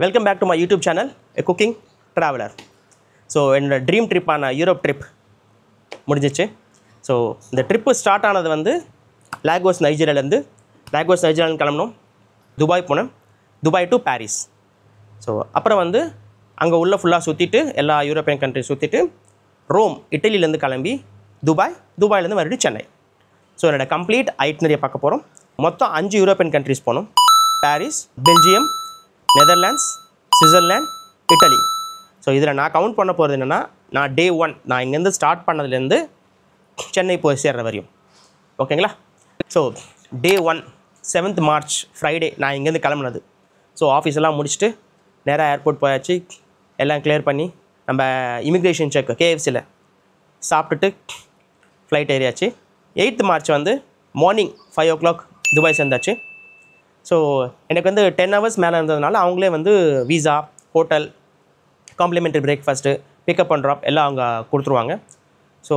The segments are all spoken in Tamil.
Welcome back to my YouTube channel, A Cooking Traveler. So, என்னோட ட்ரீம் ட்ரிப்பான யூரோப் ட்ரிப் முடிஞ்சிச்சு. ஸோ இந்த ட்ரிப்பு ஸ்டார்ட் ஆனது வந்து லாகோஸ் நைஜீரியாவிலேருந்து கிளம்பணும், துபாய் போனேன், துபாய் டு பாரிஸ். ஸோ அப்புறம் வந்து அங்கே உள்ள ஃபுல்லாக சுற்றிட்டு எல்லா யூரோப்பியன் கண்ட்ரி சுற்றிட்டு ரோம் இட்டலியிலேருந்து கிளம்பி துபாயிலேருந்து மறுபடியும் சென்னை. ஸோ என்னோடய கம்ப்ளீட் ஐட்னரியை பார்க்க போகிறோம். மொத்தம் 5 யூரோப்பியன் கண்ட்ரிஸ் போனோம்: Paris, Belgium, Netherlands, Switzerland, Italy. So இதில் நான் கவுண்ட் பண்ண போகிறது என்னென்னா, நான் டே 1 நான் இங்கேருந்து ஸ்டார்ட் பண்ணதுலேருந்து சென்னை போய் சேர்ற வரையும். ஓகேங்களா? So day 1 7th March Friday நான் இங்கேருந்து கிளம்புனது. ஸோ ஆஃபீஸெல்லாம் முடிச்சுட்டு நேராக ஏர்போர்ட் போயாச்சு. எல்லாம் கிளியர் பண்ணி நம்ம இமிக்ரேஷன் செக் KFCயில் சாப்பிட்டுட்டு ஃப்ளைட் ஏறியாச்சு. 8th March வந்து மார்னிங் 5 o'clock துபாய் சேர்ந்தாச்சு. ஸோ எனக்கு வந்து 10 hours மேலே இருந்ததுனால அவங்களே வந்து visa, hotel, complimentary breakfast, pickup and drop எல்லாம் அவங்க கொடுத்துருவாங்க. ஸோ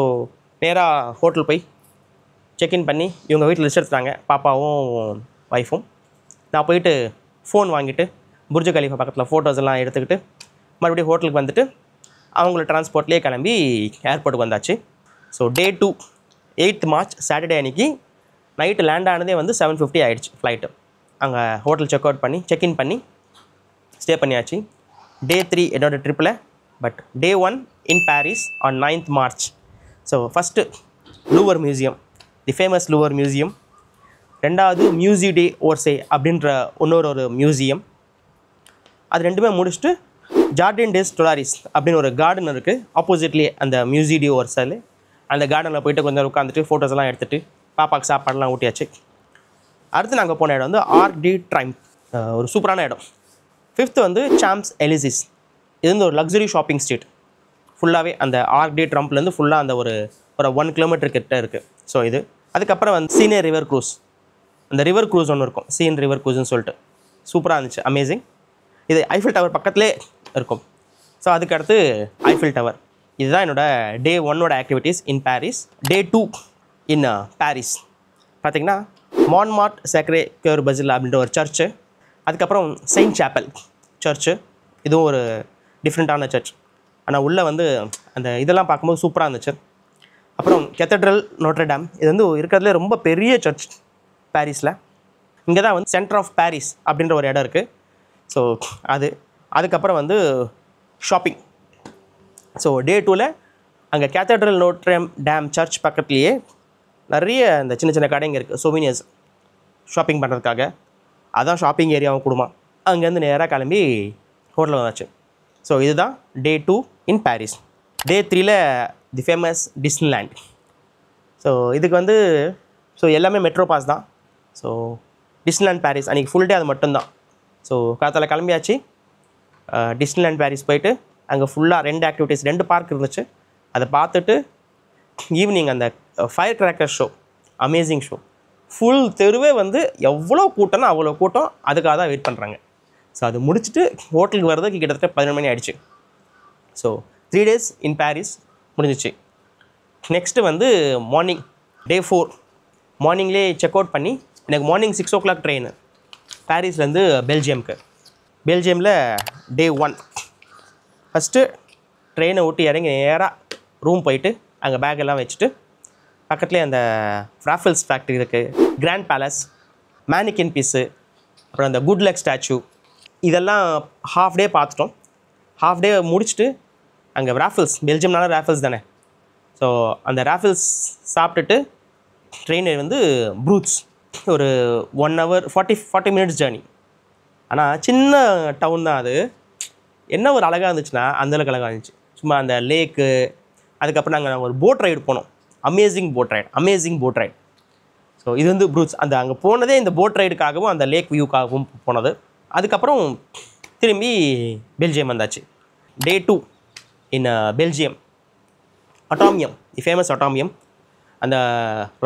நேராக ஹோட்டல் போய் செக்இன் பண்ணி இவங்க வீட்டில் லிஸ்ட் எடுத்துட்டாங்க, பாப்பாவும் ஒய்ஃபும். நான் போயிட்டு ஃபோன் வாங்கிட்டு புர்ஜ் கலீஃபா பக்கத்தில் ஃபோட்டோஸ் எல்லாம் எடுத்துக்கிட்டு மறுபடியும் ஹோட்டலுக்கு வந்துட்டு அவங்கள டிரான்ஸ்போர்ட்லேயே கிளம்பி ஏர்போர்ட்டுக்கு வந்தாச்சு. So day 2 8th March Saturday அன்றைக்கி நைட்டு லேண்ட் ஆனதே வந்து 7:50 ஆகிடுச்சு ஃப்ளைட்டு. அங்கே ஹோட்டல் செக்இன் பண்ணி ஸ்டே பண்ணியாச்சு. டே 3 என்னோடய ட்ரிப்பில். But day 1 in Paris on 9th March. So first Louvre museum, the famous Louvre museum. ரெண்டாவது மியூசி டே ஓர்சே அப்படின்ற இன்னொரு மியூசியம். அது ரெண்டுமே முடிச்சுட்டு ஜார்டின் டேஸ் டொலாரிஸ் அப்படின்னு ஒரு கார்டன் இருக்குது ஆப்போசிட்லேயே அந்த மியூசி டே ஓர்சேல. அந்த கார்டனில் போய்ட்டு கொஞ்சம் உட்காந்துட்டு ஃபோட்டோஸ் எல்லாம் எடுத்துகிட்டு பாப்பாவுக்கு சாப்பாடெல்லாம் ஊட்டியாச்சு. அடுத்து நாங்கள் போன இடம் வந்து ஆர்க் டி ட்ரைம்ப், ஒரு சூப்பரான இடம். 5th வந்து சாம்ப்ஸ் எலிசிஸ். இது வந்து ஒரு லக்ஸரி ஷாப்பிங் ஸ்ட்ரீட். ஃபுல்லாகவே அந்த ஆர்க் டி ட்ரம்ப்லேருந்து ஃபுல்லாக அந்த ஒரு 1 கிலோமீட்டர் கிட்ட இருக்குது. ஸோ இது அதுக்கப்புறம் வந்து சீனே ரிவர் க்ரூஸ், அந்த ரிவர் க்ரூஸ் ஒன்று இருக்கும், சீன் ரிவர் க்ரூஸ்ன்னு சொல்லிட்டு சூப்பராக இருந்துச்சு, அமேசிங். இது ஐஃபில் டவர் பக்கத்துலேயே இருக்கும். ஸோ அதுக்கடுத்து ஐஃபில் டவர். இதுதான் என்னோடய டே 1 activities in Paris. Day 2 in Paris பார்த்திங்கன்னா மான்மார்ட் சேக்ரே கியோர் பசில் அப்படின்ற ஒரு சர்ச்சு, அதுக்கப்புறம் செயின்ட் சாப்பல் சர்ச்சு. இதுவும் ஒரு டிஃப்ரெண்ட்டான சர்ச், ஆனால் உள்ளே வந்து அந்த இதெல்லாம் பார்க்கும்போது சூப்பராக இருந்துச்சு. அப்புறம் கெத்தட்ரல் நோட்ரடாம், இது வந்து இருக்கிறதுலே ரொம்ப பெரிய சர்ச் பாரிஸில். இங்கே தான் வந்து சென்டர் ஆஃப் பாரிஸ் அப்படின்ற ஒரு இடம் இருக்குது. ஸோ அதுக்கப்புறம் வந்து ஷாப்பிங். ஸோ டே 2ல் அங்கே கேத்தட்ரல் நோட்ரடாம் சர்ச் பக்கத்துலேயே நிறைய இந்த சின்ன கடைங்க இருக்குது, சொவீனியர்ஸ் ஷாப்பிங் பண்ணுறதுக்காக. அதான் ஷாப்பிங் ஏரியாவும் கொடுமா. அங்கேருந்து நேராக கிளம்பி ஹோட்டலில் வந்தாச்சு. ஸோ இதுதான் டே 2 இன் பாரிஸ். டே 3ல் தி ஃபேமஸ் டிஸ்னிலேண்ட். ஸோ இதுக்கு வந்து எல்லாமே மெட்ரோ பாஸ் தான். ஸோ டிஸ்னிலேண்ட் பாரிஸ் அன்றைக்கி ஃபுல் டே அது மட்டும்தான். ஸோ காத்தால கிளம்பியாச்சு. டிஸ்னிலேண்ட் பாரிஸ் போயிட்டு அங்கே ஃபுல்லாக 2 ஆக்டிவிட்டீஸ், 2 பார்க் இருந்துச்சு. அதை பார்த்துட்டு ஈவினிங் அந்த firecracker show, amazing show. Full தெருவே வந்து எவ்வளோ கூட்டம்னா அவ்வளோ கூட்டம், அதுக்காக தான் வெயிட் பண்ணுறாங்க. ஸோ அது முடிச்சுட்டு ஹோட்டலுக்கு வர்றதுக்கு கிட்டத்தட்ட 11 மணி ஆகிடுச்சு. ஸோ 3 days இன் பாரிஸ் முடிஞ்சிச்சு. நெக்ஸ்ட்டு வந்து மார்னிங் டே 4 மார்னிங்லேயே செக் அவுட் பண்ணி எனக்கு மார்னிங் 6 o'clock ட்ரெயின் பாரிஸ்லேருந்து பெல்ஜியம்க்கு. பெல்ஜியமில் டே 1 ஃபஸ்ட்டு ட்ரெயினை விட்டு இறங்கி நேராக ரூம் போயிட்டு அங்கே பேக்கெல்லாம் வச்சுட்டு பக்கத்துலேயே அந்த ராஃபிள்ஸ் ஃபேக்ட்ரி இருக்குது, கிராண்ட் பேலஸ், மேனிக்கின் பீஸு, அப்புறம் அந்த குட் லக் ஸ்டாச்சு, இதெல்லாம் ஹாஃப் டே பார்த்துட்டோம். ஹாஃப் டே முடிச்சுட்டு அங்கே ராஃபிள்ஸ், பெல்ஜியம்னால ராஃபிள்ஸ் தானே. ஸோ அந்த ராஃபிள்ஸ் சாப்பிட்டுட்டு ட்ரெயின் வந்து ப்ரூட்ஸ், ஒரு 1 hour 40 minutes ஜேர்னி. ஆனால் சின்ன டவுன் தான் அது. என்ன ஒரு அழகாக இருந்துச்சுன்னா அந்தளவுக்கு அழகாக இருந்துச்சு. சும்மா அந்த லேக்கு, அதுக்கப்புறம் நாங்கள் ஒரு போட் ரைடு போனோம், அமேசிங் போட் ரைட். ஸோ இது வந்து ப்ரூட்ஸ். அந்த அங்கே போனதே இந்த போட் ரைடுக்காகவும் அந்த லேக் வியூக்காகவும் போனது. அதுக்கப்புறம் திரும்பி பெல்ஜியம் வந்தாச்சு. டே 2 இன் பெல்ஜியம் அட்டாமியம், தி ஃபேமஸ் அட்டாமியம். அந்த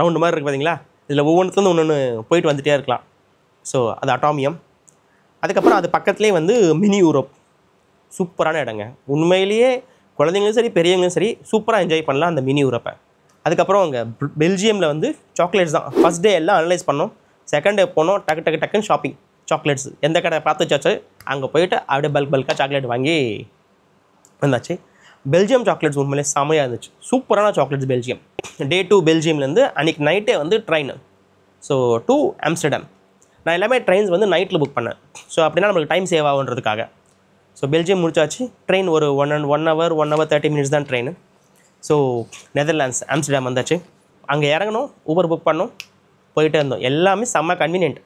ரவுண்டு மாதிரி இருக்குது பார்த்தீங்களா, இதில் ஒவ்வொன்றுத்துலேருந்து ஒன்று போயிட்டு வந்துகிட்டே இருக்கலாம். ஸோ அது அட்டாமியம். அதுக்கப்புறம் அது பக்கத்துலேயே வந்து மினி யூரோப், சூப்பரான இடங்க. உண்மையிலேயே குழந்தைங்களும் சரி பெரியவங்களும் சரி சூப்பராக என்ஜாய் பண்ணலாம் அந்த மினி யூரோப்பை. அதுக்கப்புறம் அங்கே பெல்ஜியமில் வந்து சாக்லேட்ஸ் தான். ஃபஸ்ட் டே எல்லாம் அனலைஸ் பண்ணோம். செகண்ட் டே போனோம், டக்குன்னு ஷாப்பிங், சாக்லேட்ஸ் எந்த கடை பார்த்து வச்சாச்சு அங்கே போயிட்டு அப்படியே பல்காக சாக்லேட் வாங்கி வந்தாச்சு. பெல்ஜியம் சாக்லேட்ஸ் உண்மையிலே செமையாக இருந்துச்சு. சூப்பரான சாக்லேட்ஸ் பெல்ஜியம். டே 2 பெல்ஜியம்லேருந்து அன்றைக்கி நைட்டே வந்து ட்ரெயின். So to Amsterdam. நான் எல்லாமே ட்ரெயின்ஸ் வந்து நைட்டில் புக் பண்ணேன். ஸோ அப்படின்னா நம்மளுக்கு டைம் சேவ் ஆகுன்றதுக்காக. ஸோ பெல்ஜியம் முடிச்சாச்சு. ட்ரெயின் ஒரு 1 hour 30 minutes தான் ட்ரெயின். ஸோ நெதர்லாண்ட்ஸ் ஆம்ஸ்டர்டாம் வந்தாச்சு. அங்கே இறங்கணும், ஊபர் புக் பண்ணோம், போயிட்டே இருந்தோம். எல்லாமே செம்ம கன்வீனியன்ட்.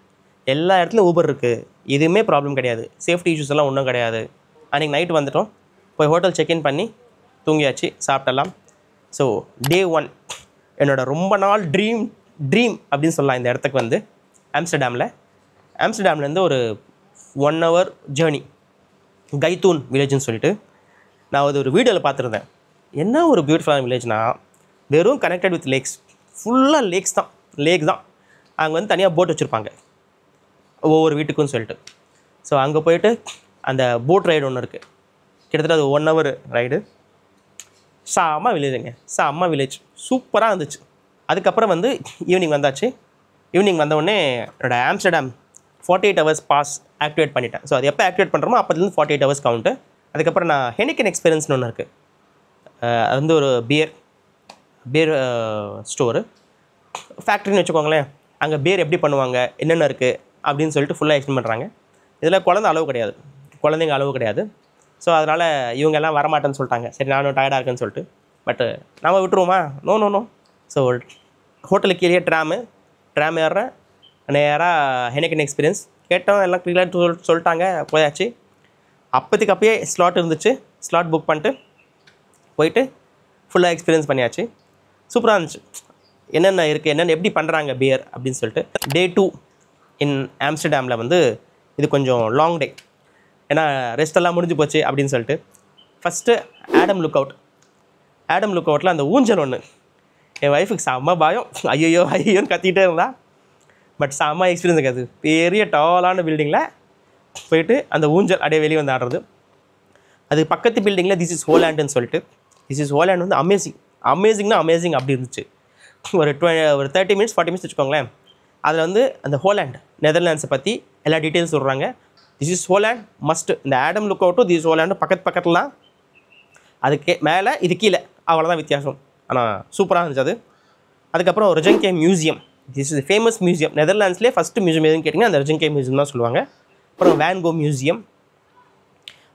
எல்லா இடத்துலையும் ஊபர் இருக்குது, எதுவுமே ப்ராப்ளம் கிடையாது. சேஃப்டி இஷ்யூஸ் எல்லாம் ஒன்றும் கிடையாது. அன்றைக்கி நைட் வந்துட்டோம், போய் ஹோட்டல் செக்இன் பண்ணி தூங்கியாச்சு, சாப்பிட்டலாம். ஸோ டே 1 என்னோடய ரொம்ப நாள் ட்ரீம் அப்படின்னு சொல்லலாம். இந்த இடத்துக்கு வந்து ஆம்ஸ்டர்டாம்லேருந்து ஒரு 1 hour ஜேர்னி கைத்தூன் வில்லேஜ்னு சொல்லிட்டு நான் அது ஒரு வீடியோவில் பார்த்துருந்தேன். என்ன ஒரு பியூட்டிஃபுல்லான வில்லேஜ்னால் வெறும் கனெக்டட் வித் லேக்ஸ், ஃபுல்லாக லேக் தான். அங்கே வந்து தனியாக போட் வச்சுருப்பாங்க ஒவ்வொரு வீட்டுக்குன்னு சொல்லிட்டு. ஸோ அங்கே போயிட்டு அந்த போட் ரைடு ஒன்று இருக்குது, கிட்டத்தட்ட அது 1 hour ரைடு. செம்ம வில்லேஜ் சூப்பராக இருந்துச்சு. அதுக்கப்புறம் வந்து ஈவினிங் வந்தாச்சு. ஈவினிங் வந்தவுடனே என்னோடய ஆம்ஸ்டர்டாம் 48 hours பாஸ் ஆக்டிவேட் பண்ணிட்டேன். ஸோ அது எப்போ ஆக்டிவேட் பண்ணுறோமோ அப்போதுலேருந்து 48 hours கவுண்ட்டு. அதுக்கப்புறம் நான் ஹெனிக்கன் எக்ஸ்பீரியன்ஸ்னு ஒன்று இருக்குது. அது வந்து ஒரு பியர் ஸ்டோரு ஃபேக்ட்ரின்னு வச்சுக்கோங்களேன். அங்கே பியர் எப்படி பண்ணுவாங்க, என்னென்ன இருக்குது அப்படின்னு சொல்லிட்டு ஃபுல்லாக எக்ஸ்பிளைன் பண்ணுறாங்க. இதில் குழந்தைங்க அளவு கிடையாது. ஸோ அதனால் இவங்கெல்லாம் வரமாட்டேன்னு சொல்லிட்டாங்க. சரி, நானும் டயர்டாக இருக்கேன்னு சொல்லிட்டு. பட்டு நம்ம விட்டுருவோமா? நோ. ஸோ ஹோட்டலுக்கு கீழே ட்ராம் ஏறுறேன், நேராக ஹெனிக்கன் எக்ஸ்பீரியன்ஸ் கேட்டோம். எல்லாம் கிளியராக சொல்லிட்டாங்க, போயாச்சு. அப்போயே ஸ்லாட் இருந்துச்சு. ஸ்லாட் புக் பண்ணிட்டு போயிட்டு ஃபுல்லாக எக்ஸ்பீரியன்ஸ் பண்ணியாச்சு. சூப்பராக இருந்துச்சு. என்னென்ன இருக்குது, என்னென்ன எப்படி பண்ணுறாங்க பியர் அப்படின்னு சொல்லிட்டு. டே 2 இன் ஆம்ஸ்டர்டாமில் வந்து இது கொஞ்சம் லாங் டே, ஏன்னா ரெஸ்ட்டெல்லாம் முடிஞ்சு போச்சு அப்படின்னு சொல்லிட்டு. ஃபஸ்ட்டு ஆடம் லுக் அவுட்டில் அந்த ஊஞ்சல் ஒன்று, என் ஒய்ஃபுக்கு செம்ம பயம். ஐயோன்னு கத்திக்கிட்டே இருந்தா. பட் செம்ம எக்ஸ்பீரியன்ஸ் இருக்காது. பெரிய டாலான பில்டிங்கில் போயிட்டு அந்த ஊஞ்சல் அப்படியே வெளியே வந்து ஆடுறது. அது பக்கத்து பில்டிங்கில் திஸ் இஸ் ஹோலாண்டுன்னு சொல்லிட்டு. திஸ் இஸ் ஹோலாண்ட் வந்து அமேசிங் அப்படி இருந்துச்சு. ஒரு 30 minutes 40 minutes வச்சுக்கோங்களேன். அதில் வந்து அந்த ஹோலாண்ட் நெதர்லாண்ட்ஸை பற்றி எல்லா டீட்டெயில்ஸ் சொல்கிறாங்க. This is Holland must. இந்த ஆடம் லுக் அவுட்டும் திஸ் ஹோலாண்டும் பக்கத்தில் தான். அதுக்கு மேலே இது கீழே, அவ்வளோதான் வித்தியாசம். ஆனால் சூப்பராக இருந்துச்சு அது. அதுக்கப்புறம் Rijks museum. This is famous museum. நெதர்லாண்ட்ஸ்லேயே ஃபஸ்ட்டு மியூசியம் எதுன்னு கேட்டிங்கன்னா அந்த ரெஜென்கே மியூசியம் தான் சொல்லுவாங்க. அப்புறம் வேன் கோ மியூசியம்.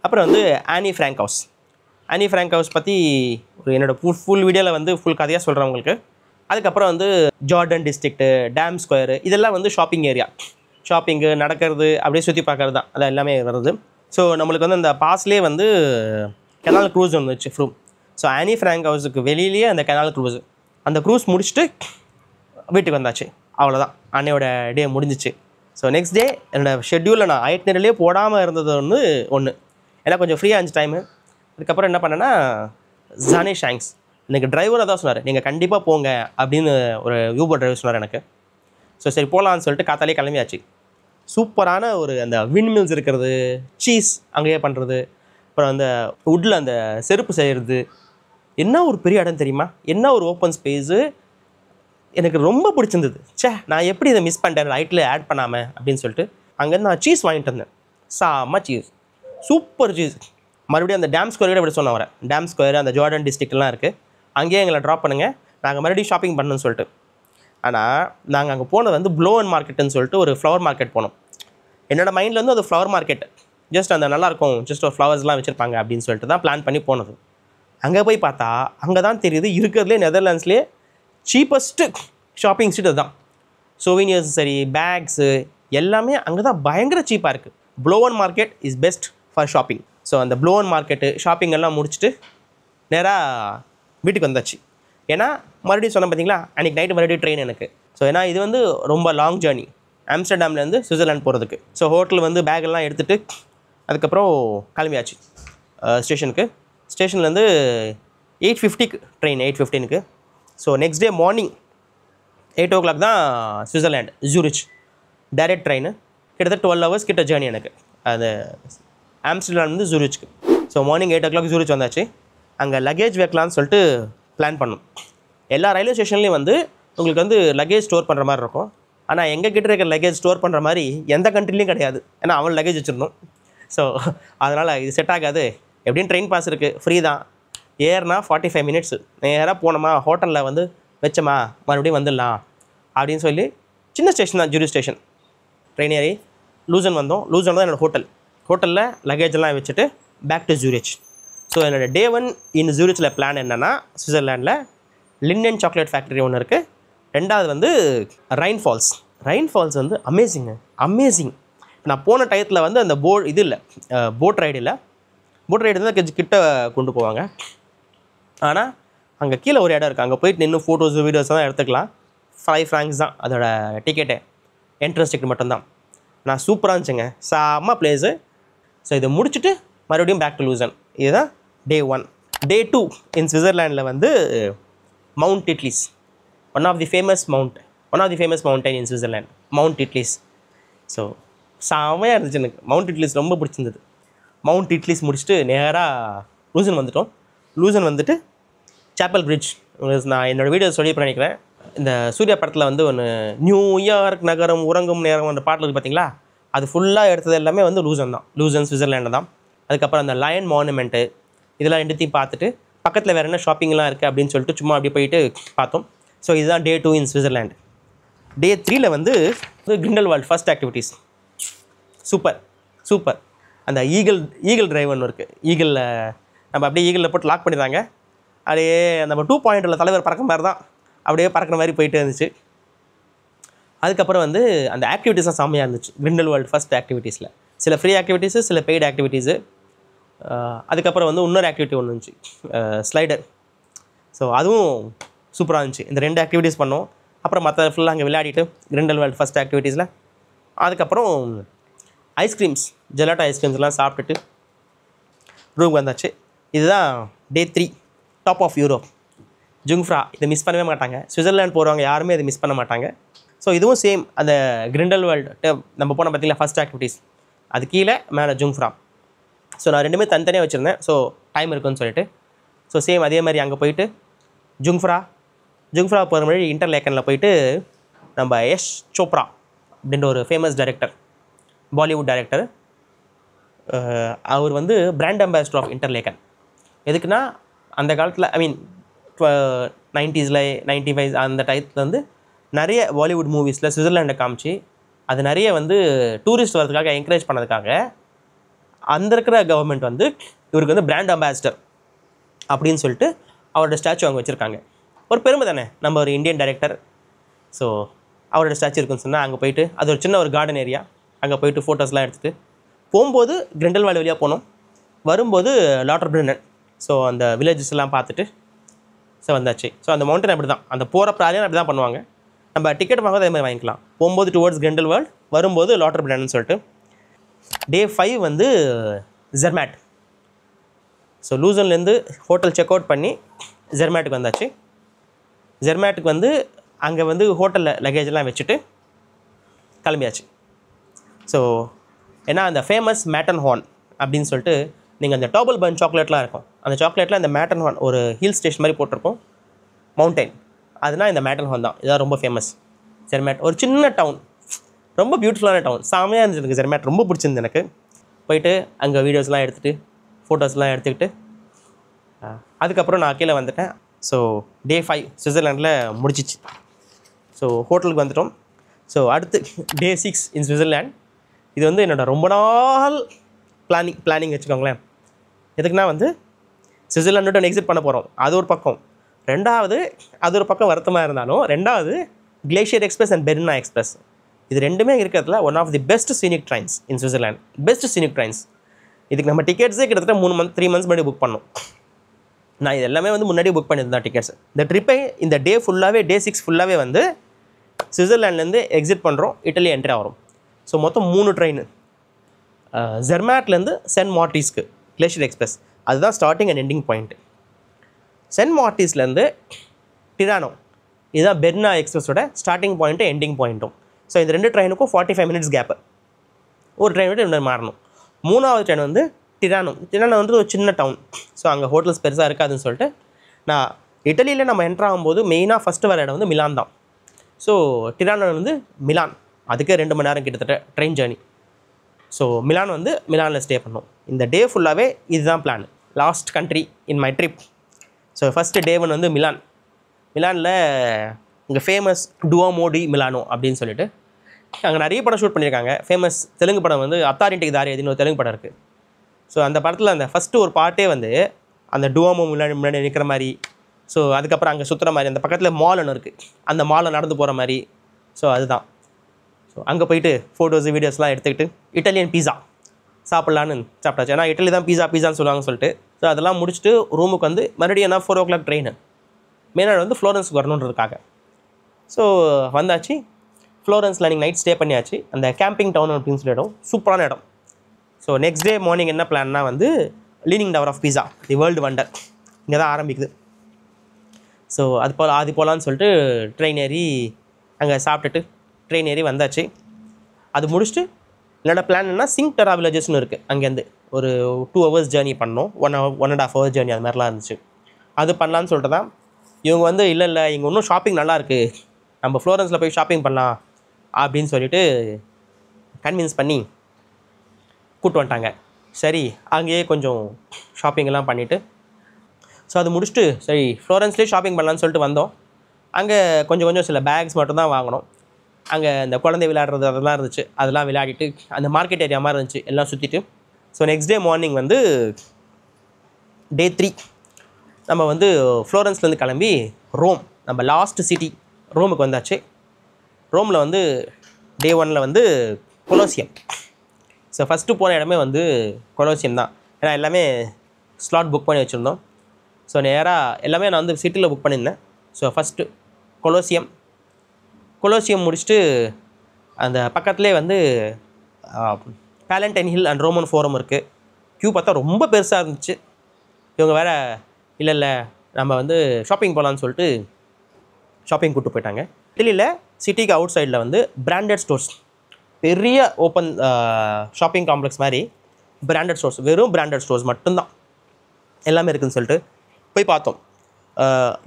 அப்புறம் வந்து ஆனி ஃப்ராங்க் ஹவுஸ் பற்றி என்னோடய ஃபுல் வீடியோவில் வந்து ஃபுல் கதையாக சொல்கிறேன் உங்களுக்கு. அதுக்கப்புறம் வந்து ஜார்டன் டிஸ்ட்ரிக்ட்டு, டேம் ஸ்கொயரு, இதெல்லாம் வந்து ஷாப்பிங் ஏரியா. ஷாப்பிங்கு, நடக்கிறது, அப்படியே சுற்றி பார்க்குறது தான், அது எல்லாமே வருது. ஸோ நம்மளுக்கு வந்து அந்த பாஸ்லேயே வந்து கெனால் க்ரூஸ் வந்துச்சு ஃப்ரூம். ஸோ ஆனி ஃப்ராங்க் ஹவுஸுக்கு வெளியிலேயே அந்த கெனால் க்ரூஸு, அந்த க்ரூஸ் முடிச்சுட்டு வீட்டுக்கு வந்தாச்சு. அவ்வளோதான், அன்னையோட டே முடிஞ்சிச்சு. ஸோ நெக்ஸ்ட் டே என்னோடய ஷெட்யூலில் நான் ஐட்னரிலே போடாமல் இருந்தது ஒன்று ஏன்னா கொஞ்சம் ஃப்ரீயாக இருந்துச்சு டைமு. அதுக்கப்புறம் என்ன பண்ணேன்னா, ஜானே ஷாங்ஸ் எனக்கு டிரைவராக தான் சொன்னார், நீங்கள் கண்டிப்பாக போங்க அப்படின்னு ஒரு யூபர் டிரைவர் சொன்னார் எனக்கு. ஸோ சரி போகலான்னு சொல்லிட்டு காத்தாலே கிளம்பியாச்சு. சூப்பரான ஒரு அந்த விண்மில்ஸ் இருக்கிறது, சீஸ் அங்கேயே பண்ணுறது, அப்புறம் அந்த வுட்டில் அந்த செருப்பு செய்கிறது. என்ன ஒரு பெரிய இடம் தெரியுமா, என்ன ஒரு ஓப்பன் ஸ்பேஸு, எனக்கு ரொம்ப பிடிச்சிருந்தது. நான் எப்படி இதை மிஸ் பண்ணிட்டேன் ரைட்டில் ஆட் பண்ணாமல் அப்படின்னு சொல்லிட்டு. அங்கேருந்து நான் சீஸ் வாங்கிட்டு வந்தேன். செம்ம சீஸ், சூப்பர் சீஸ். மறுபடியும் அந்த டேம் ஸ்கொயர் விட சொன்னேன் வரேன். டேம் ஸ்கொயர் அந்த ஜார்டன் டிஸ்ட்ரிக்ட்லாம் இருக்குது, அங்கேயே எங்களை ட்ராப் பண்ணுங்கள், நாங்கள் மறுபடியும் ஷாப்பிங் பண்ணணும்னு சொல்லிட்டு. ஆனால் நாங்கள் அங்கே போனது வந்து ப்ளோவன் மார்க்கெட்டுன்னு சொல்லிட்டு ஒரு ஃப்ளவர் மார்க்கெட் போனோம். என்னோடய மைண்டில் வந்து அது ஃப்ளவர் மார்க்கெட், ஜஸ்ட் அந்த நல்லாயிருக்கும், ஜஸ்ட் ஒரு ஃப்ளவர்ஸ்லாம் வச்சுருப்பாங்க அப்படின்னு சொல்லிட்டு தான் பிளான் பண்ணி போனது. அங்கே போய் பார்த்தா அங்கே தான் தெரியுது இருக்கிறதுலே நெதர்லாண்ட்ஸ்லேயே சீப்பஸ்ட்டு ஷாப்பிங் ஸ்ட்ரீட் அதுதான். சோவினியர்ஸ் சரி, பேக்ஸு எல்லாமே அங்கே தான் பயங்கர சீப்பாக இருக்குது. Bloemen market is best for shopping. So அந்த ப்ளோவன் மார்க்கெட்டு ஷாப்பிங் எல்லாம் முடிச்சுட்டு நேராக வீட்டுக்கு வந்தாச்சு. ஏன்னா மறுபடியும் சொன்னேன் பார்த்தீங்களா, அன்றைக்கி நைட்டு மறுபடியும் ட்ரெயின் எனக்கு. ஸோ ஏன்னா இது வந்து ரொம்ப லாங் ஜேர்னி ஆம்ஸ்டர்டாம்லேருந்து சுவிட்சர்லாண்ட் போகிறதுக்கு. ஸோ ஹோட்டல் வந்து பேக்கெல்லாம் எடுத்துகிட்டு அதுக்கப்புறம் கிளம்பியாச்சு ஸ்டேஷனுக்கு. ஸ்டேஷன்லேருந்து 8:50க்கு ட்ரெயின், 8:15க்கு. So next day morning 8 o'clock தான் சுவிட்சர்லாண்ட் ஜூரிச் டைரக்ட் ட்ரெயின். கிட்டத்தட்ட 12 hours கிட்ட ஜேர்னி எனக்கு அது ஆம்ஸ்டர்டாம்லேருந்து ஜூரிச்சுக்கு. ஸோ மார்னிங் 8 o'clock ஜூரிச் வந்தாச்சு. அங்கே லக்கேஜ் வைக்கலான்னு சொல்லிட்டு பிளான் பண்ணோம். எல்லா ரயில்வே ஸ்டேஷன்லேயும் வந்து உங்களுக்கு வந்து லக்கேஜ் ஸ்டோர் பண்ணுற மாதிரி இருக்கும். ஆனால் எங்கள் கிட்ட இருக்கிற லக்கேஜ் ஸ்டோர் பண்ணுற மாதிரி எந்த கண்ட்ரிலையும் கிடையாது. ஏன்னா அவன் லக்கேஜ் வச்சுருந்தோம். ஸோ அதனால் இது செட் ஆகாது. எப்படியும் ட்ரெயின் பாஸ் இருக்குது, ஃப்ரீ தான், ஏறினா 45 மினிட்ஸு, நேராக போனோமா ஹோட்டலில் வந்து வச்சோமா மறுபடியும் வந்துடலாம் அப்படின்னு சொல்லி, சின்ன ஸ்டேஷன் தான், ஜூரி ஸ்டேஷன். ட்ரெயின் ஏறி லூசன் வந்தோம். லூசன் தான் என்னோடய ஹோட்டலில் லக்கேஜெல்லாம் வச்சுட்டு பேக் டு ஜூரிச். ஸோ என்னோடய டே 1 இன் ஜூரிச்சில் பிளான் என்னென்னா, சுவிட்சர்லாண்டில் லிண்டன் சாக்லேட் ஃபேக்ட்ரி ஒன்று இருக்குது. ரெண்டாவது வந்து ரைன் ஃபால்ஸ் வந்து அமேசிங். நான் போன டயத்தில் வந்து அந்த போட் ரைடு தான் கொஞ்சம் கிட்ட கொண்டு போவாங்க. ஆனால் அங்கே கீழே ஒரு இடம் இருக்குது, அங்கே போயிட்டு நின்று ஃபோட்டோஸ் வீடியோஸ் தான் எடுத்துக்கலாம். 5 francs தான் அதோட டிக்கெட்டு, என்ட்ரன்ஸ் டிக்கெட் மட்டும்தான். நான் சூப்பராக இருந்துச்சுங்க, செம்ம பிளேஸு. ஸோ இதை முடிச்சுட்டு மறுபடியும் பேக் டு லூசன். இதுதான் டே 1. டே 2 இன் சுவிட்சர்லாண்டில் வந்து mount Titlis, one of the famous mountain in Switzerland, mount Titlis. So செம்மையாக இருந்துச்சு, எனக்கு மவுண்ட் இட்லிஸ் ரொம்ப பிடிச்சிருந்தது. மவுண்ட் இட்லிஸ் முடிச்சுட்டு நேராக லூசன் வந்துட்டோம். லூசன் வந்துட்டு சாப்பல் பிரிட்ஜ், நான் என்னோடய வீடியோ சொல்லியிருப்பேன் நினைக்கிறேன். இந்த சூர்யா படத்தில் வந்து ஒன்று நியூயார்க் நகரம் உறங்கும் நேரம் அந்த பாட்டில் இருக்குது பார்த்தீங்களா, அது ஃபுல்லாக எடுத்தது எல்லாமே வந்து லூசன் சுவிட்சர்லாண்டு தான். அதுக்கப்புறம் அந்த லயன் மானுமெண்ட்டு இதெல்லாம் ரெண்டுத்தையும் பார்த்துட்டு, பக்கத்தில் வேறு என்ன ஷாப்பிங்லாம் இருக்குது அப்படின்னு சொல்லிட்டு சும்மா அப்படி போயிட்டு பார்த்தோம். ஸோ இதுதான் டே 2 இன் சுவிட்சர்லாண்டு. டே 3ல் வந்து கிரிண்டல்வால்ட் ஃபர்ஸ்ட் ஆக்டிவிட்டீஸ். சூப்பர். அந்த ஈகிள் டிரைவ் ஒன்று இருக்குது. ஈகிளில் நம்ம அப்படியே ஈகிளில் போட்டு லாக் பண்ணிடுறாங்க. அப்படியே நம்ம 2 பாயிண்டில் தலைவர் பறக்கிற மாதிரி தான், அப்படியே பறக்கிற மாதிரி போயிட்டு இருந்துச்சு. அதுக்கப்புறம் வந்து அந்த ஆக்டிவிட்டீஸாக செம்மையாக இருந்துச்சு கிரிண்டல்வால்ட் ஃபர்ஸ்ட் ஆக்டிவிட்டீஸில். சில ஃப்ரீ ஆக்டிவிட்டீஸு, சில பெய்டு ஆக்டிவிட்டீஸு. அதுக்கப்புறம் வந்து இன்னொரு ஆக்டிவிட்டி ஒன்று இருந்துச்சு, ஸ்லைடர். ஸோ அதுவும் சூப்பராக இருந்துச்சு. இந்த 2 ஆக்டிவிட்டீஸ் பண்ணோம். அப்புறம் மற்ற ஃபுல்லாக அங்கே விளையாடிட்டு கிரிண்டல்வால்ட் ஃபர்ஸ்ட் ஆக்டிவிட்டீஸில். அதுக்கப்புறம் ஜெலாட்டோ ஐஸ்கிரீம்ஸ்லாம் சாப்பிட்டுட்டு ரூம் வந்தாச்சு. இதுதான் டே 3, டாப் ஆஃப் யூரோப், ஜுங்ஃப்ரா. இதை மிஸ் பண்ணவே மாட்டாங்க, சுவிட்சர்லாண்ட் போகிறவங்க யாருமே இதை மிஸ் பண்ண மாட்டாங்க. ஸோ இதுவும் சேம், அந்த கிரிண்டல்வால்ட் நம்ம போன பார்த்தீங்களா ஃபர்ஸ்ட் ஆக்டிவிட்டீஸ், அது கீழே மேலே ஜுங்ஃப்ரா. ஸோ நான் ரெண்டுமே தனித்தனியாக வச்சுருந்தேன், ஸோ டைம் இருக்குன்னு சொல்லிட்டு. ஸோ சேம் அதே மாதிரி அங்கே போயிட்டு ஜுங்ஃப்ரா போகிற மாதிரி இன்டர்லேக்கனில் போயிட்டு நம்ம யஷ் சோப்ரா அப்படின்ற ஒரு ஃபேமஸ் டைரக்டர், பாலிவுட் டைரக்டர், அவர் வந்து பிராண்ட் அம்பாசிடர் ஆஃப் இன்டர்லேக்கன். எதுக்குன்னா அந்த காலத்தில் ஐ மீன் 90s 95 அந்த டயத்தில் வந்து நிறைய பாலிவுட் மூவிஸில் சுவிட்சர்லாண்டை காமிச்சு அது நிறைய வந்து டூரிஸ்ட் வரதுக்காக என்கரேஜ் பண்ணதுக்காக அந்த இருக்கிற கவர்மெண்ட் வந்து இவருக்கு வந்து பிராண்ட் அம்பாசிடர் அப்படின்னு சொல்லிட்டு அவரோட ஸ்டாச்சு அங்கே வச்சுருக்காங்க. ஒரு பெருமை தானே, நம்ம ஒரு இந்தியன் டைரக்டர். ஸோ அவரோட ஸ்டாச்சு இருக்குன்னு சொன்னால் அங்கே போயிட்டு, அது ஒரு சின்ன ஒரு கார்டன் ஏரியா, அங்கே போயிட்டு ஃபோட்டோஸ்லாம் எடுத்துகிட்டு, போகும்போது கிரிண்டல்வால்ட் வழியாக போனோம், வரும்போது லாட்டர்பிரன்னன். ஸோ அந்த வில்லேஜஸ் எல்லாம் பார்த்துட்டு ஸோ வந்தாச்சு. ஸோ அந்த மவுண்டன் அப்படி தான், அந்த போகிற பிராணியும் அப்படி தான் பண்ணுவாங்க. நம்ம டிக்கெட் வாங்க அதே மாதிரி வாங்கிக்கலாம். போகும்போது டுவர்ட்ஸ் கிரிண்டல்வால்ட், வரும்போது லாட்டர்பிரன்னன் சொல்லிட்டு. டே 5 வந்து ஜெர்மேட். ஸோ லூசன்லேருந்து ஹோட்டல் செக் அவுட் பண்ணி ஜெர்மேட்டுக்கு வந்தாச்சு. ஜெர்மேட்டுக்கு வந்து அங்கே வந்து ஹோட்டலில் லக்கேஜெல்லாம் வச்சுட்டு கிளம்பியாச்சு. ஸோ ஏன்னா அந்த ஃபேமஸ் மேட்டன் ஹார்ன் அப்படின்னு சொல்லிட்டு, நீங்கள் அந்த டோபல் பன் சாக்லேட்லாம் இருக்கும், அந்த சாக்லேட்டில் அந்த மேட்டன் ஹார்ன் ஒரு ஹில் ஸ்டேஷன் மாதிரி போட்டிருக்கோம், மவுண்டைன், அதுனா இந்த மேட்டன் ஹார்ன் தான். இதான் ரொம்ப ஃபேமஸ் ஜெர்மேட். ஒரு சின்ன டவுன், ரொம்ப பியூட்டிஃபுல்லான டவுன், செமையாக இருந்துச்சு எனக்கு. ஜெர்மேட் ரொம்ப பிடிச்சிருந்து எனக்கு. போயிட்டு அங்கே வீடியோஸ்லாம் எடுத்துகிட்டு ஃபோட்டோஸ்லாம் எடுத்துக்கிட்டு அதுக்கப்புறம் நான் கீழே வந்துட்டேன். So day 5 சுவிட்சர்லாண்டில் முடிச்சிச்சு. ஸோ ஹோட்டலுக்கு வந்துட்டோம். ஸோ அடுத்து டே 6 இன் சுவிட்சர்லாண்ட். இது வந்து என்னோடய ரொம்ப நாள் பிளானிங் வச்சுக்கோங்களேன். எதுக்குன்னா வந்து சுவிட்சர்லாண்டோட எக்ஸிட் பண்ண போகிறோம், அது ஒரு பக்கம். ரெண்டாவது அது ஒரு பக்கம் வருத்தமாக இருந்தாலும், ரெண்டாவது Glacier Express and Bernina Express, இது ரெண்டுமே இருக்கிறதுல one of the best scenic trains in Switzerland. Best scenic trains. இதுக்கு நம்ம டிக்கெட்ஸே கிட்டத்தட்ட 3 months முன்னாடி புக் பண்ணோம். நான் இது எல்லாமே வந்து முன்னாடி புக் பண்ணியிருந்தேன் டிக்கெட்ஸ். இந்த ட்ரிப்பை இந்த டே 6 ஃபுல்லாகவே வந்து சுவிட்சர்லாண்ட்லேருந்து எக்ஸிட் பண்ணுறோம், இட்டலி என்ட்ரி ஆகிறோம். ஸோ மொத்தம் 3 ட்ரெயின். ஜெர்மேட்லேருந்து சென்ட் மார்ட்டிஸ்க்கு கிளேஷியர் எக்ஸ்பிரஸ், அதுதான் starting and ending point. Saint மார்ட்டிஸ்லேருந்து டிரானோ, இதுதான் பெர்னா எக்ஸ்பிரஸோட ஸ்டார்டிங் பாயிண்ட்டு எண்டிங் பாயிண்ட்டும். ஸோ இந்த 2 ட்ரெயினுக்கும் 45 minutes கேப்பு, ஒரு ட்ரெயின் விட்டு இன்னொரு மாறணும். 3வது ட்ரெயின் வந்து டிரானோ வந்து ஒரு சின்ன டவுன். ஸோ அங்கே ஹோட்டல்ஸ் பெருசாக இருக்காதுன்னு சொல்லிட்டு, நான் இட்டலியில் நம்ம என்ட்ரு ஆகும்போது மெயினாக ஃபஸ்ட்டு வர இடம் வந்து மிலான் தான். ஸோ டிரானோ வந்து மிலான், அதுக்கே 2 மணி நேரம் கிட்டத்தட்ட ட்ரெயின் ஜேர்னி. ஸோ மிலான் வந்து மிலானில் ஸ்டே பண்ணோம். இந்த டே ஃபுல்லாகவே இதுதான் plan. Last country in my trip. So first day 1 வந்து மிலான். மிலானில் இங்கே ஃபேமஸ் டுவோமோ டி மிலானோ அப்படின்னு சொல்லிட்டு அங்கே நிறைய படம் ஷூட் பண்ணியிருக்காங்க. ஃபேமஸ் தெலுங்கு படம் வந்து அத்தாரிட்டிக்கு தாரி எதுன்னு ஒரு தெலுங்கு படம் இருக்குது. ஸோ அந்த படத்தில் அந்த ஃபஸ்ட்டு ஒரு பாட்டே வந்து அந்த டுவோமோ முன்னாடி நிற்கிற மாதிரி, ஸோ அதுக்கப்புறம் அங்கே சுற்றுற மாதிரி, அந்த பக்கத்தில் மால் ஒன்று இருக்குது, அந்த மாலில் நடந்து போகிற மாதிரி. ஸோ அதுதான். ஸோ அங்கே போயிட்டு ஃபோட்டோஸ் வீடியோஸ்லாம் எடுத்துக்கிட்டு இட்டாலியன் பீஸா சாப்பிட்லான்னு சாப்பிட்டாச்சு. ஏன்னா இட்டலி தான் பீஸான்னு சொல்லுவாங்கன்னு சொல்லிட்டு. ஸோ அதெல்லாம் முடிச்சுட்டு ரூமுக்கு வந்து மறுபடியும் என்ன 4 o'clock ட்ரெயின் மெயினாக வந்து ஃப்ளோரன்ஸுக்கு வரணுன்றதுக்காக. ஸோ வந்தாச்சு. ஃப்ளோரன்ஸில் நீங்கள் நைட் ஸ்டே பண்ணியாச்சு. அந்த கேம்பிங் டவுன் அப்படின்னு சொல்லி இடம் சூப்பரான இடம். ஸோ நெக்ஸ்ட் டே மார்னிங் என்ன பிளான்னா வந்து Leaning Tower of Pisa, the world wonder, இங்கே தான் ஆரம்பிக்குது. ஸோ அது போகலான்னு சொல்லிட்டு ட்ரெயின் ஏறி அங்கே சாப்பிட்டுட்டு ட்ரெயின் ஏறி வந்தாச்சு. அது முடிச்சுட்டு என்னோடய பிளான் என்ன, சிங்டரா வில்லேஜஸ்னு இருக்குது, அங்கேருந்து ஒரு 2 hours ஜேர்னி பண்ணோம். 1.5 hours ஜேர்னி அது மாதிரிலாம் இருந்துச்சு. அது பண்ணலான்னு சொல்லிட்டு தான் இவங்க வந்து இல்லை இங்கே இன்னும் ஷாப்பிங் நல்லா இருக்குது, நம்ம ஃப்ளோரன்ஸில் போய் ஷாப்பிங் பண்ணலாம் அப்படின்னு சொல்லிட்டு கன்வின்ஸ் பண்ணி கூப்பிட்டு வந்துட்டாங்க. சரி அங்கேயே கொஞ்சம் ஷாப்பிங்கெல்லாம் பண்ணிவிட்டு, ஸோ அது முடிச்சுட்டு சரி ஃப்ளோரன்ஸ்லேயே ஷாப்பிங் பண்ணலான்னு சொல்லிட்டு வந்தோம். அங்கே கொஞ்சம் சில பேக்ஸ் மட்டும் தான் வாங்கினோம். அங்கே இந்த குழந்தை விளையாடுறது அதெல்லாம் இருந்துச்சு, அதெல்லாம் விளையாடிட்டு அந்த மார்க்கெட் ஏரியா மாதிரி இருந்துச்சு, எல்லாம் சுற்றிட்டு. ஸோ நெக்ஸ்ட் டே மார்னிங் வந்து டே 3 நம்ம வந்து ஃப்ளோரன்ஸ்லேருந்து கிளம்பி ரோம், நம்ம லாஸ்ட் சிட்டி ரோமுக்கு வந்தாச்சு. ரோமில் வந்து டே 1 வந்து கொலோசியம். ஸோ ஃபஸ்ட்டு போன இடமே வந்து கொலோசியம் தான். ஏன்னா எல்லாமே ஸ்லாட் புக் பண்ணி வச்சுருந்தோம். ஸோ நேராக எல்லாமே நான் வந்து சிட்டியில் புக் பண்ணியிருந்தேன். ஸோ ஃபஸ்ட்டு கொலோசியம் முடிச்சுட்டு அந்த பக்கத்துலேயே வந்து பேலண்டைன் ஹில் அண்ட் ரோமன் ஃபோரம் இருக்குது. க்யூ பார்த்தா ரொம்ப பெருசாக இருந்துச்சு. இவங்க வேறு இல்லை நம்ம வந்து ஷாப்பிங் போகலான்னு சொல்லிட்டு ஷாப்பிங் கூப்பிட்டு போயிட்டாங்க. இட்டலியில் சிட்டிக்கு அவுட் சைடில் வந்து பிராண்டட் ஸ்டோர்ஸ், பெரிய ஓப்பன் ஷாப்பிங் காம்ப்ளெக்ஸ் மாதிரி பிராண்டட் ஸ்டோர்ஸ், வெறும் பிராண்டட் ஸ்டோர்ஸ் மட்டும்தான் எல்லாமே இருக்குதுன்னு சொல்லிட்டு போய் பார்த்தோம்.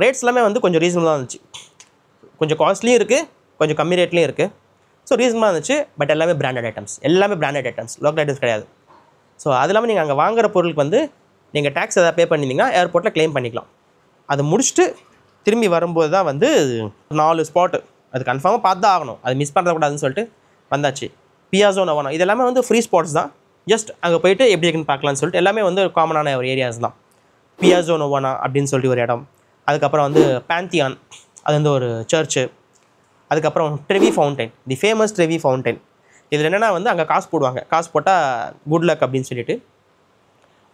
ரேட்ஸ் எல்லாமே வந்து கொஞ்சம் ரீசனபிளாக இருந்துச்சு. கொஞ்சம் காஸ்ட்லியும் இருக்குது, கொஞ்சம் கம்மி ரேட்லேயும் இருக்குது. ஸோ ரீசனபிளாக இருந்துச்சு. பட் எல்லாமே பிராண்டட் ஐட்டம்ஸ், லோக்கல் ஐட்டம்ஸ் கிடையாது. ஸோ அது இல்லாமல் நீங்கள் அங்கே வாங்குகிற பொருளுக்கு வந்து நீங்கள் டேக்ஸ் எதாவது பே பண்ணியிருந்தீங்கன்னா ஏர்போர்ட்டில் க்ளைம் பண்ணிக்கலாம். அது முடிச்சுட்டு திரும்பி வரும்போது தான் வந்து 4 ஸ்பாட்டு அது கன்ஃபார்மாக பார்த்து தான் ஆகணும், அது மிஸ் பண்ணக்கூடாதுன்னு சொல்லிட்டு வந்தாச்சு. பியாசோ நோவானா இது எல்லாமே வந்து ஃப்ரீ ஸ்பாட்ஸ் தான். ஜஸ்ட் அங்கே போயிட்டு எப்படி இருக்குன்னு பார்க்கலான்னு சொல்லிட்டு எல்லாமே வந்து காமனான ஒரு ஏரியாஸ் தான். பியாசோ நோவானா அப்படின்னு சொல்லிட்டு ஒரு இடம், அதுக்கப்புறம் வந்து பேந்தியான், அது வந்து ஒரு சர்ச்சு, அதுக்கப்புறம் Trevi fountain, the famous Trevi fountain. இதில் என்னென்னா வந்து அங்கே காசு போடுவாங்க, காசு போட்டால் குட் லக் அப்படின்னு சொல்லிட்டு.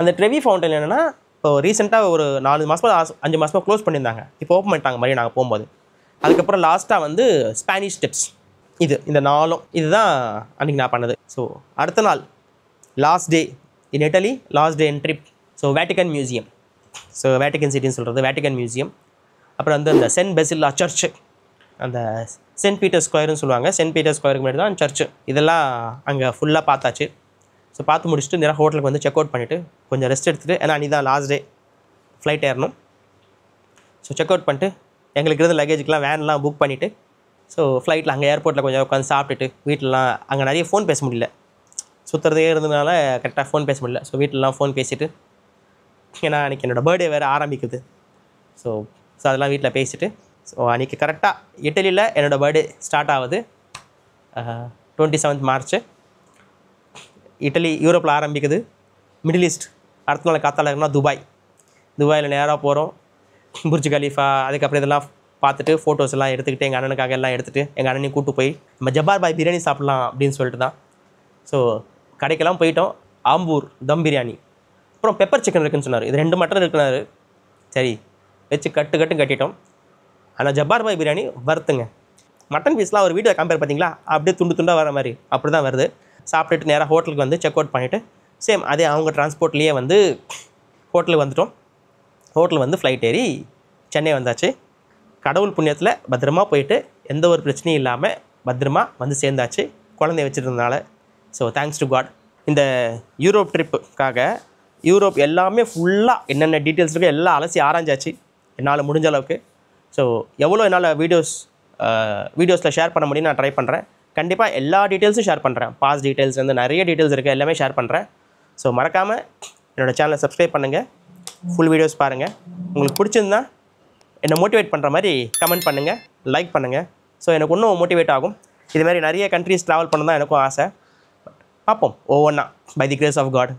அந்த ட்ரெவி ஃபவுண்டைன் என்னென்னா இப்போ ரீசெண்டாக ஒரு 4 மாதமாக 5 மாதமாக க்ளோஸ் பண்ணியிருந்தாங்க. இப்போ ஓப்பன் பண்ணிட்டாங்க மாதிரி நாங்கள் போகும்போது. அதுக்கப்புறம் லாஸ்ட்டாக வந்து ஸ்பானிஷ் ஸ்டெப்ஸ், இந்த 4ம் இதுதான் அன்றைக்கி நான் பண்ணது. ஸோ அடுத்த நாள் லாஸ்ட் டே இன் இட்டலி, லாஸ்ட் டே இன் trip. So Vatican museum, so Vatican சிட்டின்னு சொல்கிறது வேட்டிக்கன் மியூசியம். அப்புறம் வந்து அந்த சென்ட் பெசில்லா சர்ச்சு, அந்த சென்ட் பீட்டர் ஸ்கொயர்னு சொல்லுவாங்க, சென்ட் பீட்டர் ஸ்கொயருக்கு முன்னாடி தான் சர்ச்சு. இதெல்லாம் அங்கே ஃபுல்லாக பார்த்தாச்சு. ஸோ பார்த்து முடிச்சுட்டு நேராக ஹோட்டலுக்கு வந்து செக் அவுட் பண்ணிவிட்டு கொஞ்சம் ரெஸ்ட் எடுத்துகிட்டு, ஏன்னா அன்றைக்கி தான் லாஸ்ட் டே ஃப்ளைட் ஏறணும். ஸோ செக் அவுட் பண்ணிட்டு எங்களுக்கு இருந்த லக்கேஜுக்கெலாம் வேன்லாம் புக் பண்ணிவிட்டு, ஸோ ஃப்ளைட்டில் அங்கே ஏர்போர்ட்டில் கொஞ்சம் உட்காந்து சாப்பிட்டுட்டு வீட்டிலலாம் அங்கே நிறைய ஃபோன் பேச முடியல, சுற்றுறதே இருந்ததுனால கரெக்டாக ஃபோன் பேச முடியல. ஸோ வீட்டிலலாம் ஃபோன் பேசிவிட்டு, ஏன்னா அன்றைக்கி என்னோடய பர்த்டே வேறு ஆரம்பிக்குது. ஸோ அதெல்லாம் வீட்டில் பேசிவிட்டு, ஸோ அன்றைக்கி கரெக்டாக இட்டலியில் என்னோடய பர்த்டே ஸ்டார்ட் ஆகுது 27th March. இட்டலி யூரோப்பில் ஆரம்பிக்குது, மிடில் ஈஸ்ட். அடுத்த நாள் காத்தால இருக்குன்னா துபாயில் நேராக போகிறோம். புர்ஜ் கலீஃபா, அதுக்கப்புறம் இதெல்லாம் பார்த்துட்டு ஃபோட்டோஸ் எல்லாம் எடுத்துக்கிட்டு எங்கள் அண்ணனுக்காக எல்லாம் எடுத்துகிட்டு எங்கள் அண்ணனையும் கூப்பிட்டு போய் நம்ம ஜப்பார் பாய் பிரியாணி சாப்பிட்லாம் அப்படின்னு சொல்லிட்டு தான். ஸோ கடைக்கெல்லாம் போயிட்டோம். ஆம்பூர் தம் பிரியாணி, அப்புறம் பெப்பர் சிக்கன் இருக்குன்னு சொன்னார். இது 2 மட்டன் இருக்குனாரு. சரி வச்சு கட்டிட்டோம். ஆனால் ஜப்பார் பாய் பிரியாணி வறுத்துங்க, மட்டன் பீஸ்லாம் ஒரு வீடியோ கம்பேர் பண்ணிங்களா, அப்படியே துண்டாக வர மாதிரி அப்படி தான் வருது. சாப்பிட்டுட்டு நேராக ஹோட்டலுக்கு வந்து செக் அவுட் பண்ணிவிட்டு சேம் அதே அவங்க டிரான்ஸ்போர்ட்லேயே வந்து ஹோட்டலுக்கு வந்துவிட்டோம். ஹோட்டல் வந்து ஃப்ளைட் ஏறி சென்னை வந்தாச்சு. கடவுள் புண்ணியத்தில் பத்திரமா போயிட்டு எந்த ஒரு பிரச்சனையும் இல்லாமல் பத்திரமா வந்து சேர்ந்தாச்சு குழந்தைய வச்சுருந்தனால. So thanks to God. இந்த யூரோப் ட்ரிப்புக்காக யூரோப் எல்லாமே ஃபுல்லாக என்னென்ன டீட்டெயில்ஸ் இருக்கோ எல்லாம் அலசி ஆராய்ஞ்சாச்சு என்னால் முடிஞ்ச அளவுக்கு. ஸோ எவ்வளோ என்னால் வீடியோஸில் ஷேர் பண்ண முடியும் நான் ட்ரை பண்ணுறேன். கண்டிப்பாக எல்லா டீட்டெயில்ஸும் ஷேர் பண்ணுறேன். பாஸ் டீட்டெயில்ஸ் வந்து நிறைய டீட்டெயில்ஸ் இருக்குது, எல்லாமே ஷேர் பண்ணுறேன். ஸோ மறக்காமல் என்னோடய சேனலை சப்ஸ்கிரைப் பண்ணுங்கள், ஃபுல் வீடியோஸ் பாருங்கள். உங்களுக்கு பிடிச்சிருந்தா என்னை மோட்டிவேட் பண்ணுற மாதிரி கமெண்ட் பண்ணுங்கள், லைக் பண்ணுங்கள். ஸோ எனக்கு இன்னும் மோட்டிவேட் ஆகும். இதுமாதிரி நிறைய கண்ட்ரீஸ் ட்ராவல் பண்ண தான் எனக்கும் ஆசை. பார்ப்போம் ஒவ்வொன்றா, by the grace of God.